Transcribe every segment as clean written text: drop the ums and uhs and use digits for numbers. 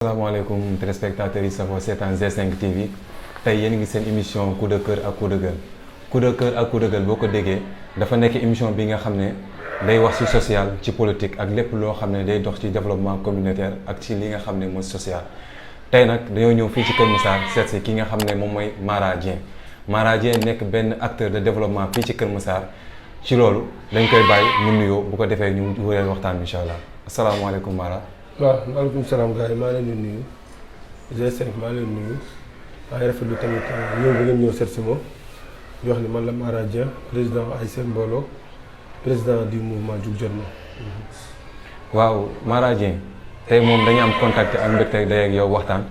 asalaamaaleykum téléspectateurs yi safoo seetaan G5 TV tey yéen ngi seen émission coup de cœur ak coup de gueule coup de cœur ak coup de gueule boo ko déggee dafa nekk émission bi nga xam ne day wax ci social ci politique ak lépp loo xam ne day dox ci développement communautaire ak ci li nga xam ne mooy social. tey nag dañoo ñëw fii ci Kër Massar seet si ki nga xam ne moom mooy Mara Dieng Mara Dieng nekk benn acteur de développement fii ci Kër Massar ci loolu dañ koy bàyyi mu nuyoo bu ko defee ñu wëreel waxtaan bi incha allah asalaamaaleykum Mara. waaw maaleykum salaam gars yi maa leen di nuyu G5 maa leen nuyu maa ngi rafetlu tamit ñëw bi ngeen ñëw seet si ma di wax ni man la Mara Dieng président ASC Mbooloo président du mouvement Jug Jot Na. waaw Mara Dieng tey moom dañu am contact ak mbégte day ak yow waxtaan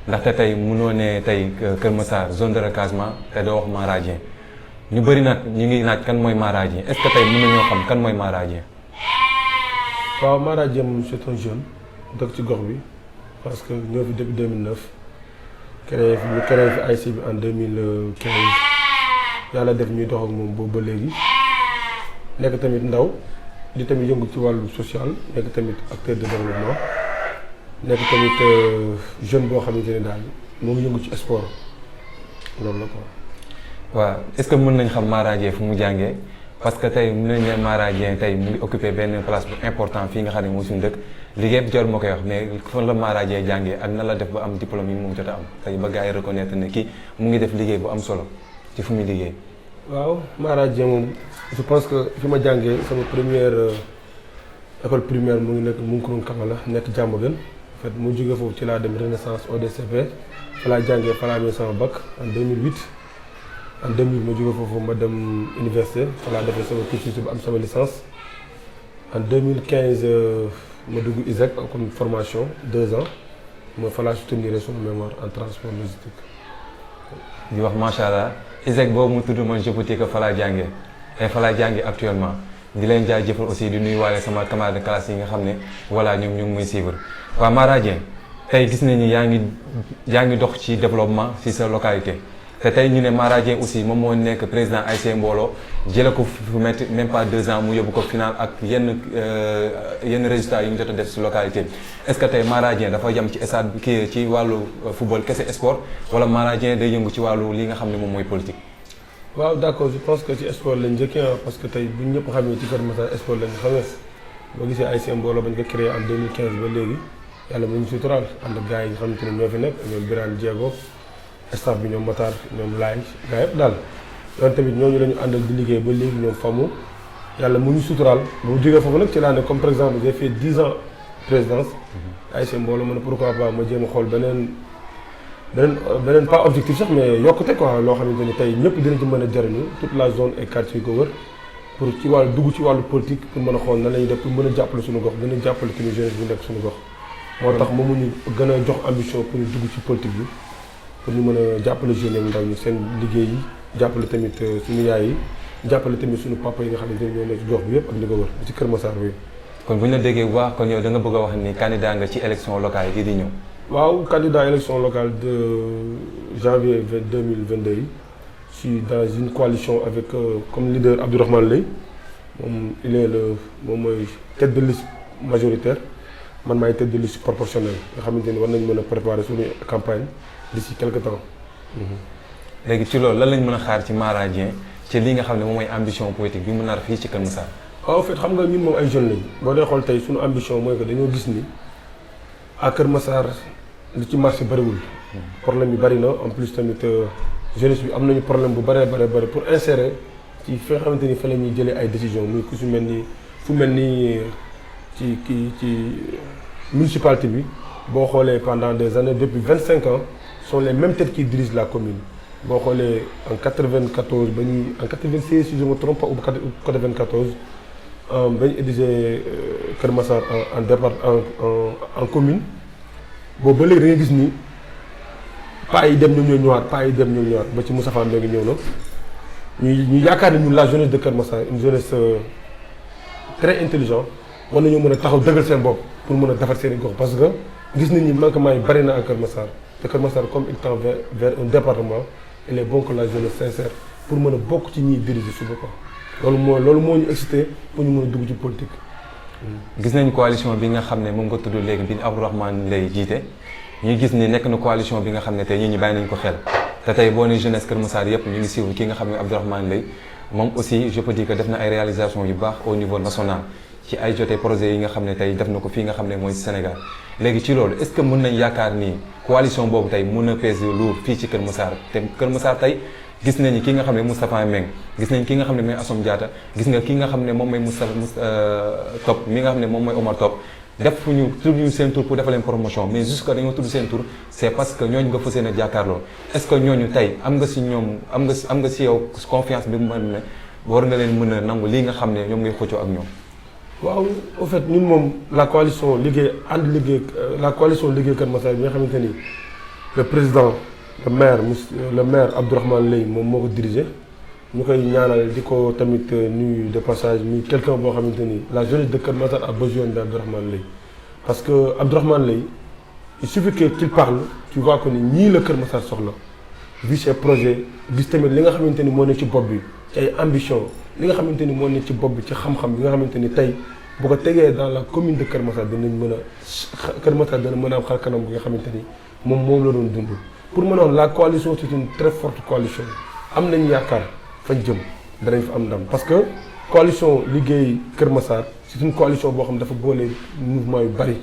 ndaxte tey mënoo ne tey Kër Massar zone de recasement te doo wax Mara Dieng ñu bëri nag ñu ngi naaj kan mooy Mara Dieng est-ce que tey mën nañoo xam kan mooy Mara Dieng. waaw Mara Dieng moom c'est un jeune dëkk ci gox bi parce que ñoo fi depuis 2009 créé fi ASC bi en 2015 yàlla def ñuy dox ak moom boobu ba léegi nekk tamit ndaw di tamit yëngu ci wàllu social nekk tamit acteur de développement nekk tamit jeune boo xamante ne daal moo ngi yëngu ci sport loolu la quoi. waaw est-ce que mën nañ xam Mara Dieng fu mu jàngee parce que tey mën nañ ne Mara Dieng tey mu ngi occupé benn place bu important fii nga xam ne mooy suñu dëkk liggéey bi jarul moo koy wax mais fan la Mara Dieng jàngee ak nan la def ba am diplôme yi mu jot a am tey ba gars yi reconnaître ne kii mu ngi def liggéey bu am solo ci fu muy liggéey. waaw Mara Dieng moom je pense que fi ma jàngee sama première école primaire mu ngi nekk Munkurung Kamala nekk Diamaguène en fait mu jógee foofu ci laa dem Renaissance ODCP fa laa jàngee fa laa amee sama bac en 2008 en 2008 ma jógee foofu ma dem université fa laa defee sama cursus bu am sama licence en 2015 ma dugg ISEC comme formation 2 ans ma fa laa soutenir sama mémoire en transport logistique. di wax macha allah ISEC boobu mu tudd man je peux dire que fa laa jàngee te fa laa jàngee actuellement di leen jaajëfal aussi di nuyuwaale sama camarade de classe yi nga xam ne voilà ñoom ñu ngi muy suivre. waaw Mara Dieng tey gis nañu yaa ngi dox ci développement ci sa localité te tey ñu ne Mara Dieng aussi moom moo nekk président ASC Mbooloo jëlee ko fu metti même pas 2 ans mu yóbbu ko final ak yenn résultats yu mu jot a def ci localité est-ce que tey Mara Dieng dafa yem ci stade bi kii ci wàllu football kese sport wala Mara Dieng day yëngu ci wàllu li nga xam ne moom mooy politique. waaw d'accord je pense que ci sport lañ njëkkee parce que tey bu ñëpp xamee ci Kër Massar sport lañ xamee boo gisee ASC Mbooloo bañ ko créé en 2015 ba léegi yàlla mu ngi suturaal ànd ak gars yi nga xamante ne ñoo fi nekk ñoom Birane Diego staff bi ñoom Matar ñoom Laay gars yëpp daal loolu tamit ñooñu la ñu àndal di liggéey ba léegi ñoom famu yàlla mu ngi suturaal ba mu jógee foofu nag ci laa ne comme par exemple j'ai fait 10 ans présidence ASC Mbooloo ma ne pourquoi pas ma jéem a xool beneen pas objectif sax mais yokkute quoi loo xamante ni tey ñëpp dina ci mën a jariñu toute la zone et quartier yi ko wër pour ci wàllu dugg ci wàllu politique pour mën a xool nan la ñuy def pour mën a jàppale suñu gox gën a jàppale tamit jeunesse bu nekk suñu gox moo tax moom ñu gën a jox ambition pour ñu dugg ci politique bi pour ñu mën a jàppale jeunes yi ndaw ñi seen liggéey yi jàppale tamit suñu yaay yi jàppale tamit suñu papa yi nga xamante ni ñoo nekk ci gox bi yëpp ak li ko wër ci Kër Massar bi. kon bu ñu la déggee bu baax kon yow da nga bëgg a wax ni candidat nga ci élection locale yi di ñëw. waaw candidat élection locale de janvier 2022 yi je suis dans une coalition avec comme leader Abdourahmane Leye moom il est moom mooy tête de liste majoritaire man maay tête de liste proportionnelle nga xamante ni war nañ mën a préparer suñu campagne d'ici quelque temps. léegi ci loolu lan lañ mën a xaar ci Mara Dieng ci li nga xam ne moom mooy ambition politique bi mu nar fii ci Kër Massar. waaw en fait xam nga ñun moom ay jeunes lañ boo dee xool tey suñu ambition mooy que dañoo gis ni à Kër Massar li ci marché bëriwul. problème yi bëri na en plus tamit jeunesse bi am nañu problème bu bëree bëri pour insérer ci fi nga xamante ni fa la ñuy jëlee ay décisions muy ku su mel ni fu mel ni ci municipalité bi boo xoolee pendant des années depuis 25 ans sont les mêmes têtes qui dirigent la commune. boo xoolee en 94 ba ñuy en 96 si je me trompe pas ou 94 ba ñu érigé Kër Massar en départ en commune boobu ba léegi da ngay gis ni paa yi dem ñoom ñoo ñëwaat paa yi dem ñoom ñëwaat ba ci Moustapha Mbengue ñëw na ñu yaakaar ne ñun la jeunesse de Kër Massar une jeunesse très intelligente war nañoo mën a taxaw dëggal seen bopp pour mën a defar seen i gox parce que gis nañ ni manquement yi bari na ak Kër Massar te Kër Massar comme il tend vers un département. il est bon que la jeunesse sincère pour mën a bokk ci ñiy diriger suba quoi loolu moo ñu excité pour ñu mën a dugg ci politique. gis nañ coalition bi nga xam ne moom nga tudd léegi bi Abdourahmane lay jiite ñuy gis ni nekk na coalition bi nga xam ne tey ñi bàyyi nañ ko xel te tey boo ne jeunesse Kër Massar yëpp ñu ngi suivre ki nga xam ne Abdourahmane lay moom aussi je peux dire que def na ay réalisations yu baax au niveau national ci ay jotee projet yi nga xam ne tey def na ko fii nga xam ne mooy Sénégal léegi ci loolu est-ce que mën nañ yaakaar ni coalition boobu tey mën na peser lourd fii ci Kër Massar te Kër Massar tey gis nañu ki nga xam ne Moustapha Meng gis nañ ki nga xam ne mooy Assome Diatta gis nga ki nga xam ne moom mooy Moustapha Top mi nga xam ne moom mooy Omar Top def ñu tudd ñu seen tour pour defal leen promotion mais jusque dañoo tudd seen tour c'est parce que ñooñu nga fas yéene jàkkaarloo est-ce que ñooñu tey am nga si ñoom am nga si yow confiance bi mu mën ne war nga leen mën a nangu lii nga xam ne ñoom ngay xëccoo ak ñoom. waaw au fait ñun moom la coalition liggéey Kër Massar bi nga xamante ni le président le maire Abdourahmane Lay moom moo ko dirigé ñu koy ñaanal di ko tamit nuyu de passage muy quelqu'un boo xamante ni la jeunesse de Kër Massar a besoin d'Abdourahmane Lay parce que Abdourahmane Lay il suffit qu'il parle tu vois que ni ñii la Kër Massar soxla vu ses projets gis tamit li nga xamante ni moo ne ci bopp bi ci ay ambition li nga xamante ni moo ne ci bopp bi ci xam-xam bi nga xamante ni tey bu ko tegee dans la commune de Kër Massar dinañ mën a Kër Massar dana mën a am xar kanam bi nga xamante ni moom la doon dund pour ma noonu la coalition c'est une très forte coalition am nañ yaakaar fañ jëm danañ fa am ndam parce que coalition liggéey Kër Massar c'est une coalition boo xam dafa boole mouvement yu bari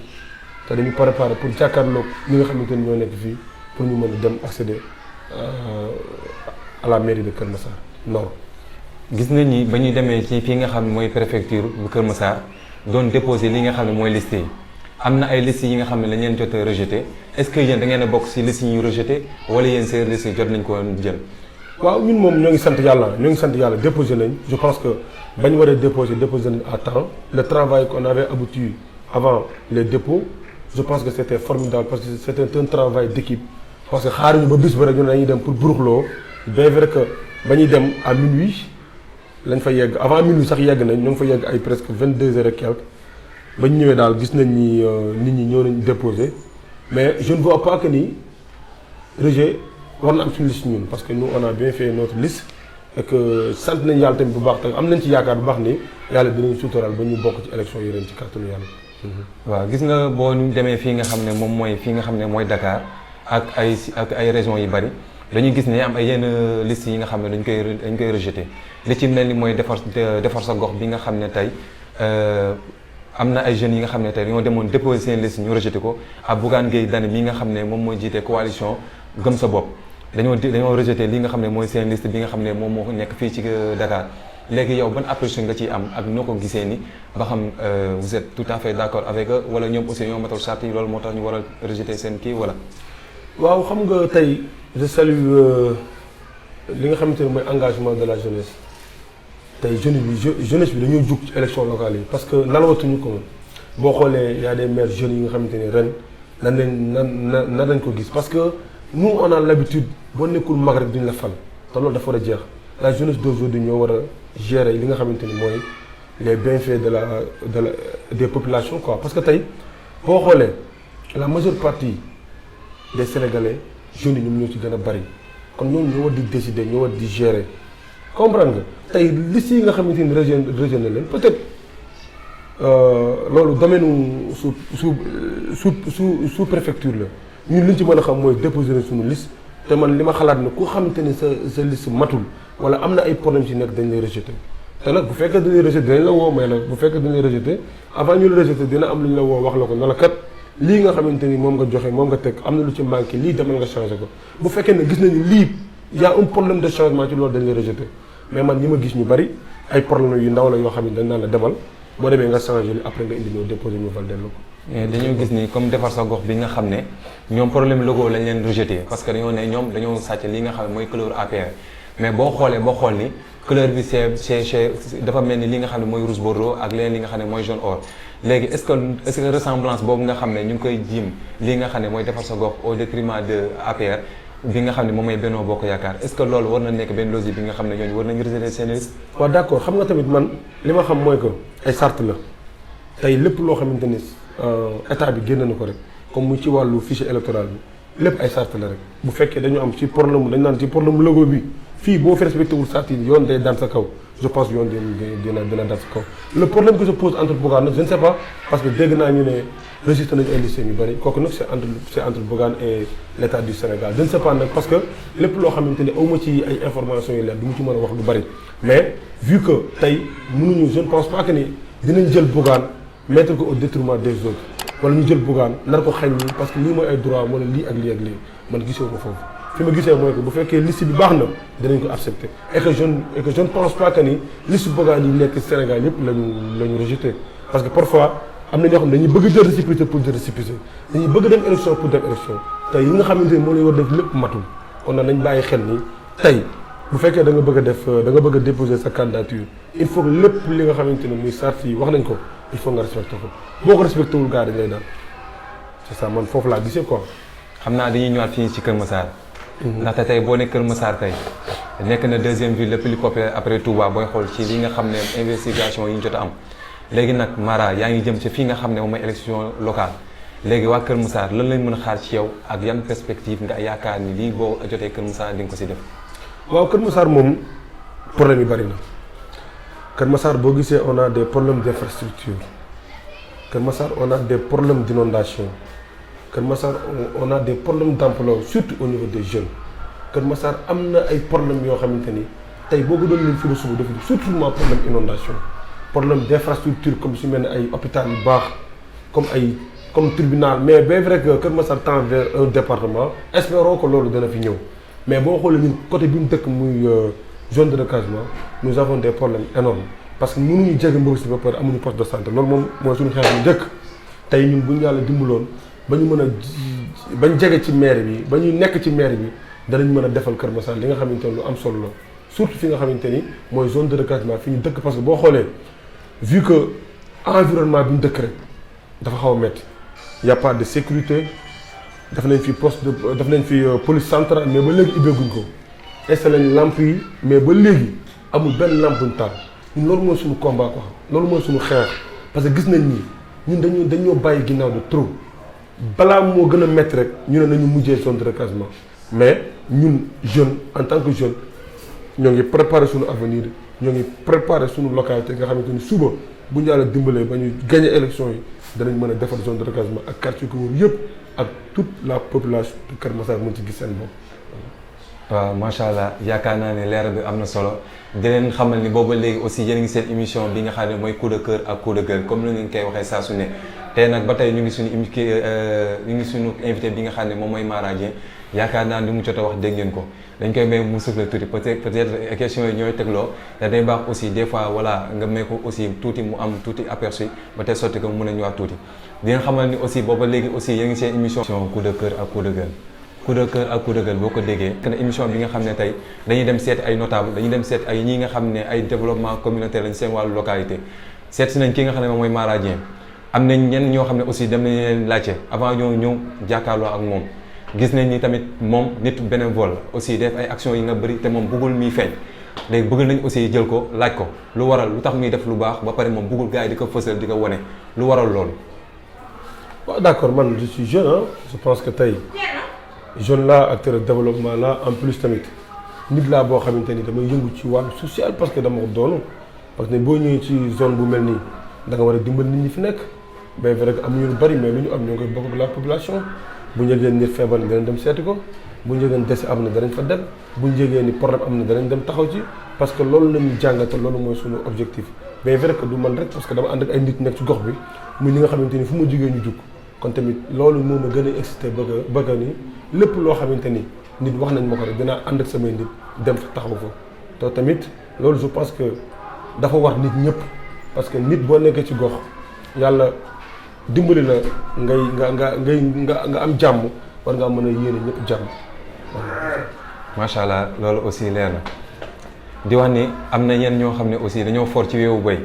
te dañu préparer pour jàkkaarloog ñi nga xamante ni ñoo nekk fii pour ñu mën a dem accéder à la mairie de Kër Massar non. gis nañ ni ba ñuy demee ci fii nga xam ne mooy préfecture bu Kër Massar doon déposer li nga xam ne mooy liste yi am na ay listes yi nga xam ne lañ leen jot a rejeté est-ce que yéen da ngeen a bokk ci listes yi ñu rejeté wala yéen seen listes yi jot nañ ko jël. waaw ñun moom ñoo ngi sant yàlla déposé nañ je pense que bañ waree déposé nañ à temps le travail qu'on avait abouti avant les dépôts je pense que c'était formidable parce que c'était un travail d'équipe parce que xaaruñu ba bis ba rek ñu dañuy dem pour buruxloo bien vrai que ba ñuy dem à minuit lañ fa yegg avant minuit sax yegg nañ ñoo ngi fa yegg ay presque 22 heures et quelques ba ñu ñëwee daal gis nañ ni nit ñi ñoo nañ déposé mais je ne vois pas que ni rejet war na am suñu liste ñun parce que nous on a bien fait notre liste et que sant nañ yàlla tamit bu baax tamit am nañ ci yaakaar bu baax ni yàlla dinañ suutoral ba ñu bokk ci élection yi ren ci kàttanu yàlla. waaw gis nga boo demee fii nga xam ne moom mooy fii nga xam ne mooy Dakar ak ay régions yu bari dañuy gis ne am ay yenn liste yi nga xam ne dañ koy rejeté li ci mel ni mooy defar sa gox bi nga xam ne tey am na ay jeunes yi nga xam ne tey dañoo demoon déposer seen liste ñu rejeté ko ak Bougane Gueye Dany mi nga xam ne moom mooy jiite coalition gëm sa bopp dañoo rejeté li nga xam ne mooy seen liste bi nga xam ne moom moo nekk fii ci Dakar léegi yow ban appréciation nga ciy am ak noo ko gisee ni ba xam vous êtes tout à fait d'accord avec eux wala ñoom aussi ñoo matal charte yi loolu moo tax ñu war a rejeté seen kii wala. waaw xam nga tey je salue li nga xamante ne mooy engagement de la jeunesse tey jeunesse bi dañoo jug ci élection locale yi parce que nalawatuñu ko boo xoolee y a des maires jeunes yi nga xamante ne ren nan lañ ko gis parce que nous on a l'habitude boo nekkul mag rek duñ la fal te loolu dafa war a jeex la jeunesse d'aujourd'hui ñoo war a gérer li nga xamante ni mooy les bienfaits des populations quoi parce que tey boo xoolee la majeure partie des Sénégalais jeunes yi ñoom ñoo ci gën a bari kon ñoom ñoo war di décider ñoo war di gérer comprendre nga tey liste yi nga xamante ni région na leen peut-être loolu domaine sous préfecture la ñun li ñu ci mën a xam mooy déposer na suñu liste te man li ma xalaat ne ku xamante ni sa liste matul wala am na ay problème ci nekk dañ lay rejeter te nag bu fekkee dañ lay rejeter dañ la woo mais nag bu fekkee dañ lay rejeter avant ñu la rejeter dina am lu ñu la woo wax la ko ne la kat lii nga xamante ni moom nga joxe moom nga teg am na lu ci manqué lii demal nga changé ko bu fekkee ne gis nañu lii y a un problème de changement ci loolu dañ lay rejeter mais man ñi ma gis ñu bari ay problème yu ndaw la yoo xam ne dañ naan la demal boo demee nga changé li après nga indi ñëw déposé ñu validé la ko. mais dañoo gis ni comme defar sa gox bi nga xam ne ñoom problème logo lañ leen rejeté parce que dañoo ne ñoom dañoo sàcc li nga xam ne mooy couleur APR mais boo xoolee boo xool ni couleur bi c'est dafa mel ni li nga xam ne mooy rouge bordeaux ak leneen li nga xam ne mooy jaune or léegi est-ce que ressemblance boobu nga xam ne ñu ngi koy jiim li nga xam ne mooy defar sa gox au détriment de APR bi nga xam ne moom mooy Benno Bokk Yaakaar est-ce que loolu war na nekk benn logique bi nga xam ne ñooñu war nañu rejeter seen liste. waaw d'accord xam nga tamit man li ma xam mooy que ay charte la tey lépp loo xamante ni état bi génn na ko rek comme mu ci wàllu fichier électoral bi lépp ay charte la rek bu fekkee dañu am ci problème dañ naan ci problème logo bi fii boo fi respecté wul charte yi yoon day daan sa kaw je pense yoon dina def ko le problème que se pose entre Bougane nag je ne sais pas parce que dégg naa ñu ne registré nañu ay lycées yu bëri kooku nag c'est entre Bougane et l'État du Sénégal je ne sais pas nag parce que lépp loo xamante ni awma ci ay informations yu leer du mu ci mën a wax lu bëri mais vu que tey mënuñu je ne pense pas que ni dinañ jël Bougane mettre ko au détriment des autres wala ñu jël Bougane nar ko xañ nii parce que lii mooy ay droit wala lii ak lii ak lii man gisee ma foofu fi ma gisee mooy que bu fekkee liste bi baax na dinañ ko accepter et que je ne pense pas que ni liste Bougane yi nekk Sénégal yëpp lañu rejeté parce que parfois am na ñoo xam ne dañuy bëgg jël récépissé pour jël récépissé dañuy bëgg dem élection pour dem élection tey yi nga xamante ni moo lay war def lépp matul kon nag nañ bàyyi xel ni tey bu fekkee da nga bëgg a def da nga bëgg a déposer sa candidature il faut que lépp li nga xamante ne muy sart yi wax nañ ko il faut nga respecté ko boo ko respecté wul gars dañ lay daal c'est ça man foofu laa gisee quoi. xam naa dañuy ñëwaat fii ci Kër Massar. ndaxte tey boo ne Kër Massar tey nekk na deuxième ville le plus populaire après Touba booy xool ci li nga xam ne investigation yi ñu jot a am léegi nag Mara yaa ngi jëm ci fii nga xam ne moom mooy élection locale léegi waa Kër Massar lan lañ mën a xaar ci yow ak yan perspective nga yaakaar ni lii boo jotee Kër Massar di nga ko si def. waaw Kër Massar moom problème yi bari na Kër Massar boo gisee on a des problèmes d'infrastructure Kër Massar on a des problèmes d'inondation Kër Massar on a des problèmes d'emploi surtout au niveau des jeunes Kër Massar am na ay problèmes yoo xamante ni tey boo ko doon leen fi suba dafa surtout problème inondation problème d'infrastructure comme su mel ne ay hôpital yu baax comme tribunal mais bien vrai que Kër Massar tend vers un département espérons que loolu dana fi ñëw mais boo xoolee ñun côté bi mu dëkk muy zone de recasement nous avons des problèmes énormes parce que mënuñu jege Mbour si ba pare amuñu poste de santé loolu moom mooy suñu xeex bu njëkk tey ñun bu ñu yàlla dimbaloon ba ñu mën a bañ jege ci maire bi ba ñuy nekk ci maire bi danañ mën a defal Kër Massar li nga xamante ne lu am solo la surtout fi nga xamante ni mooy zone de recasement fi ñu dëkk parce que boo xoolee vu que environnement bi ñu dëkk rek dafa xaw a métti y a pas de sécurité def nañ fi poste de def nañ fi police centrale mais ba léegi ubbeeguñ ko installé nañ lamp yi mais ba léegi amul benn lampe buñ taal ñun loolu mooy suñu combat quoi loolu mooy suñu xeex parce que gis nañ ni ñun dañoo bàyyi ginnaaw de trop balaa moo gën a métti rek ñu ne nañu mujjee zone de recasement mais ñun jeune en tant que jeune ñoo ngi préparer suñu avenir ñoo ngi préparer suñu localité nga xamante ni suba bu ñu yàlla dimbalee ba ñu gagné élection yi danañ mën a defar zone de recasement ak quartier ko wër yëpp ak toute la population de Kër Massar mën ci gis seen bopp. waaw macha allah yaakaar naa ne leer bi am na solo di leen xamal ni booba léegi aussi yéen a ngi seen émission bi nga xam ne mooy coup de cœur ak coup de gueule comme ni ngeen koy waxee saa su ne tey nag ba tey ñu ngi suñu invité bi nga xam ne moom mooy Mara Dieng yaakaar naa ni mu jot a wax dégg ngeen ko dañ koy may mu souffle tuuti peut-être questions yi ñooy tegloo te day baax aussi des fois voilà nga may ko aussi tuuti mu am tuuti aperçu ba tey sotti ko mu mën a ñëwaat tuuti di leen xamal ni aussi booba léegi aussi yéen ngi seen émission coup de cœur ak coup de gueule coup de cœur ak coup de gueule boo ko déggee que ne émission bi nga xam ne tey dañuy dem seet ay notable dañuy dem seet ay ñi nga xam ne ay développement communautaire lañ seen wàllu localité seet si nañ ki nga xam ne moom mooy Mara Dieng am nañ ñenn ñoo xam ne aussi dem nañ leen laajte avant ñoo ñëw jàkkaarloo ak moom gis nañ ni tamit moom nit bénévole aussi def ay actions yi nga bëri te moom bëggul muy feeñ léegi bëgg nañ aussi jël ko laaj ko lu waral lu tax muy def lu baax ba pare moom bëggul gars yi di ko fësal di ko wane lu waral loolu. waaw d'accord man je suis jeune ah je pense que tey jeune là acteur de développement là en plus tamit nit laa boo xamante ni damay yëngu ci wàllu social parce que dama ko doonu parce que boo ñëwee ci zone bu mel nii da nga war a dimbal nit ñi fi nekk bien vrai que am ñu lu bari mais lu ñu am ñoo koy bokk ak la population. bu ñu yëgee nit feebar ni danañ dem seeti ko bu ñu yëgee dese am na danañ fa dem bu ñu yëgee ni problème am na danañ dem taxaw ci parce que loolu la ñuy jàngate loolu mooy suñu objectif bien vrai que du man rek parce que dama ànd ak ay nit nekk ci gox bi muy ñi nga xamante ni fu ma jógee ñu jug kon tamit loolu moo ma gën a excité bëgg ni lépp loo xamante ni nit wax nañ ma ko rek dinaa ànd ak samay nit dem fa taxaw fa te tamit loolu je pense que dafa war nit ñëpp parce que nit boo nekkee ci gox yàlla dimbali la nga am jàmm war ngaa mën a yéene ñëpp jàmm. macha allah loolu aussi leer na di wax ni am na ñenn ñoo xam ne aussi dañoo for ci weewu béy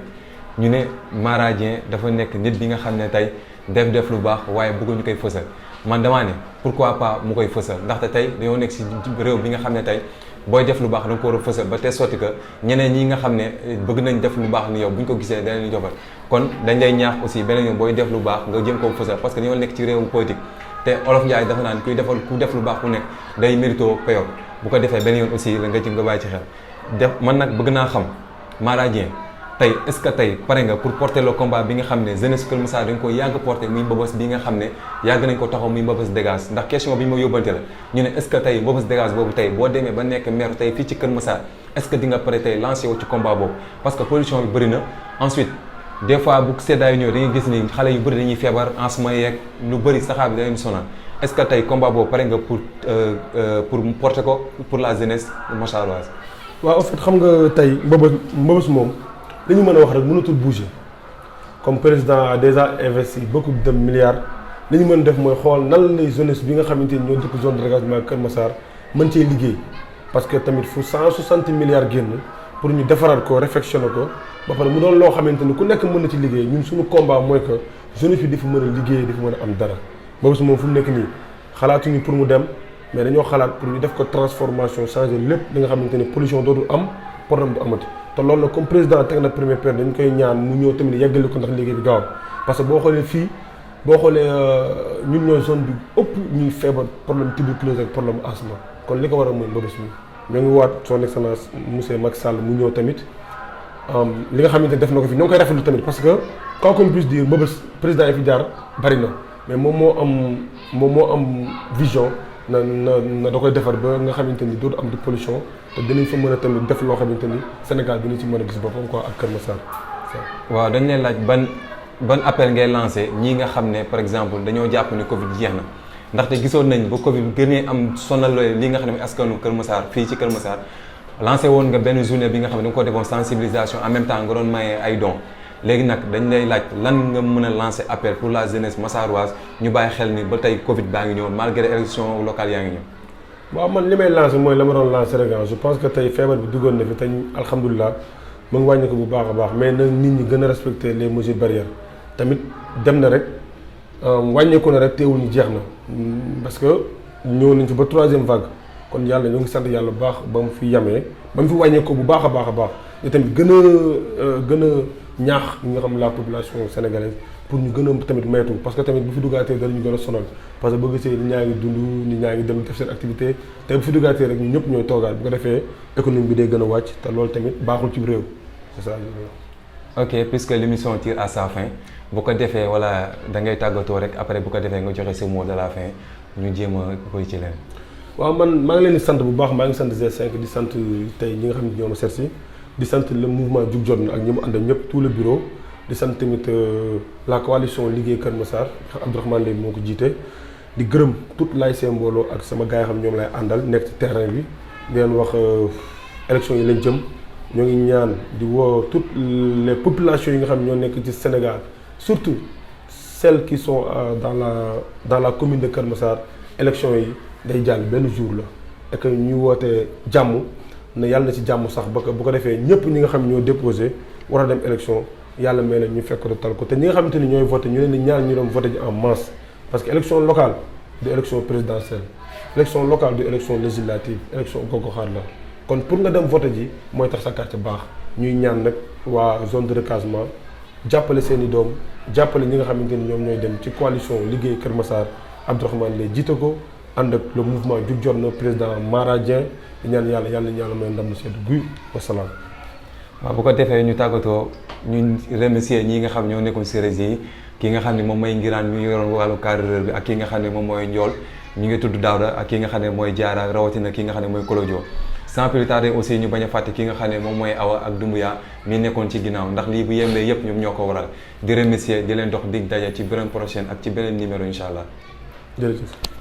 ñu ne Mara Dieng dafa nekk nit bi nga xam ne tey def lu baax waaye bëgguñu koy fësal man damaa ne pourquoi pas mu koy fësal ndaxte tey dañoo nekk si réew bi nga xam ne tey booy def lu baax da nga ko war a fësal ba te sotti que ñeneen ñi nga xam ne bëgg nañ def lu baax ni yow bu ñu ko gisee dana leen jofal kon dañ lay ñaax aussi beneen yoon booy def lu baax nga jëm koo fësal parce que dañoo nekk ci réewu politique te Olof Njaay dafa naan ku def lu baax ku nekk day mérito payoor bu ko defee beneen yoon aussi la nga ci nga bàyyi ci xel def man nag bëgg naa xam Mara Dieng tey est-ce que tey pare nga pour porter le combat bi nga xam ne jeunesse Kër Massar dañ ko yàgg porter muy Mbëbës bi nga xam ne yàgg nañ ko taxaw muy Mbëbës dégage ndax question bi ma yóbbante la ñu ne est-ce que tey Mbëbës dégage boobu tey boo demee ba nekk maire tey fii ci Kër Massar est-ce que di nga pare tey lancé wu ci combat boobu parce que pollution bi bëri na ensuite des fois bu seddaay ñëw dañuy gis ni xale yu bëri dañuy feebar asthme yeeg lu bëri saxaar bi da leen sonal est-ce que tey combat boobu pare nga pour porter ko pour la jeunesse massaroise. waaw en fait xam nga tey Mbëbës moom li ñu mën a wax rek mënatul bouger comme président a déjà investi beaucoup de milliards li ñu mën a def mooy xool nan lay jeunesse bi nga xamante ni ñoo dëkk zone de dégagement Kër Massar mën cee liggéey parce que tamit fu 160 milliards génn pour ñu defaraat ko réfectionné ko ba pare mu doon loo xamante ni ku nekk mën na ci liggéey ñun suñu combat mooy que jeunesse bi dafa mën a liggéey dafa mën a am dara Mbëbës moom fu mu nekk nii xalaatuñu pour mu dem mais dañoo xalaat pour ñu def ko transformation changer lépp li nga xamante ni pollution dootul am problème du amati te loolu nag comme président teg na première pierre dañ koy ñaan mu ñëw tamit yeggali ko ndax liggéey bi gaaw parce que boo xoolee fii boo xoolee ñun ñooy zone bi ëpp ñuy feebar problème tuberculose ak problème asthme kon li ko war a mooy Mbëbës mi ñoo ngi waat son excellence monsieur Macky Sall mu ñëw tamit li nga xamante ni def na ko fi ñoo ngi koy rafetlu tamit parce que quoi qu'on puisse dire Mbëbës président yi fi jaar bari na mais moom moo am vision na da koy defar ba nga xamante ni dootu am di pollution te dinañ fa mën a tamit def loo xamante ni Sénégal dinañ ci mën a gis boppam quoi ak Kër Massar. waaw dañ leen laaj ban appel ngay lancé ñii nga xam ne par exemple dañoo jàpp ne Covid jeex na ndaxte gisoon nañ ba Covid gënee am sonal li nga xam ne askanu Kër Massar fii ci Kër Massar lancé woon nga benn journée bi nga xam ne da nga ko defoon sensibilisation en même temps nga doon maye ay dons léegi nag dañ lay laaj lan nga mën a lancer appel pour la jeunesse massaroise ñu bàyyi xel ni ba tey Covid baa ngi ñëw malgré élection locale yaa ngi ñëw. waaw man li may lancer mooy la ma doon lancer rek je pense que tey feebar bi duggoon na fi te alhamdulilah mu ngi wàññi ko bu baax a baax mais na nit ñi gën a respecter les mesures barrières tamit dem na rek wàññeeku na rek teewul ñu jeex na parce que ñëw nañ fi ba 3e vague kon yàlla ñoo ngi sant yàlla bu baax ba mu fi yamee ba mu fi wàññeeku bu baax a baax a baax te tamit gën a ñaax ñi nga xam la population sénégalaise pour ñu gën a tamit maytu parce que tamit bu fi duggaatee dara ñu gën a sonal parce que boo gisee nit ñaa ngi dund nit ñaa ngi dem def seen activité te bu fi duggaatee rek ñu ñëpp ñooy toogaat bu ko defee économie bi day gën a wàcc te loolu tamit baaxul ci réew c'est ça. ok puisque l'émission tire à sa fin bu ko defee wala da ngay tàggatoo rek après bu ko defee nga joxe ce mot de la fin ñu jéem a koy ci leen. waaw man maa ngi leen di sant bu baax maa ngi sant G5 di sant tey ñi nga xam ne ñoo ma seet si di sant le mouvement Jug Jot Na ak ñi mu àndal ñëpp tout le bureau di sant tamit la coalition liggéey Kër Massar Abdourahmane Lay moo ko jiite di gërëm toute l'ASC Mbooloo ak sama gars yi xam ñoom lay àndal nekk ci terrain bi di leen wax élection yi lañ jëm ñoo ngi ñaan di woo toutes les populations yi nga xam ñoo nekk ci Sénégal surtout celles qui sont dans la commune de Kër Massar élection yi day jàll benn jour la et que ñu wootee jàmm na yàlla na ci jàmm sax ba bu ko defee ñëpp ñi nga xam ñoo déposé war a dem élection yàlla may leen ñu fekk ko tal ko te ñi nga xamante ni ñooy voté ñu leen di ñaan ñu dem voté ji en masse parce que élection locale du élection présidentielle élection locale du élection législative élection gox-goxaat la kon pour nga dem voté ji mooy tax sa quartier baax ñuy ñaan nag waa zone de recasement jàppale seen i doom jàppale ñi nga xamante ni ñoom ñooy dem ci coalition liggéey Kër Massar Abdourahmane Lay jiite ko ànd ak le mouvement Jug Jot Na président Mara Dieng di ñaan yàlla may ndam lu sedd guy wasalaam. waaw bu ko defee ñu tàggatoo ñu remercier ñi nga xam ñoo nekkoon si réseau yi ki nga xam ne moom mooy Ngiraan mi yoroon wàllu carreleur bi ak ki nga xam ne moom mooy Ndiol ñu ngi tudd Daouda ak ki nga xam ne mooy Diarra rawatina ki nga xam ne mooy Kolodio sans plus tarder aussi ñu bañ a fàtte ki nga xam ne moom mooy Awa ak Doumbouya mi nekkoon ci ginnaaw ndax lii bu yembee yëpp ñoom ñoo ko waral di remercier di leen dox dig daje ci beneen prochaine ak ci beneen numéro incha allah. jërëjëf.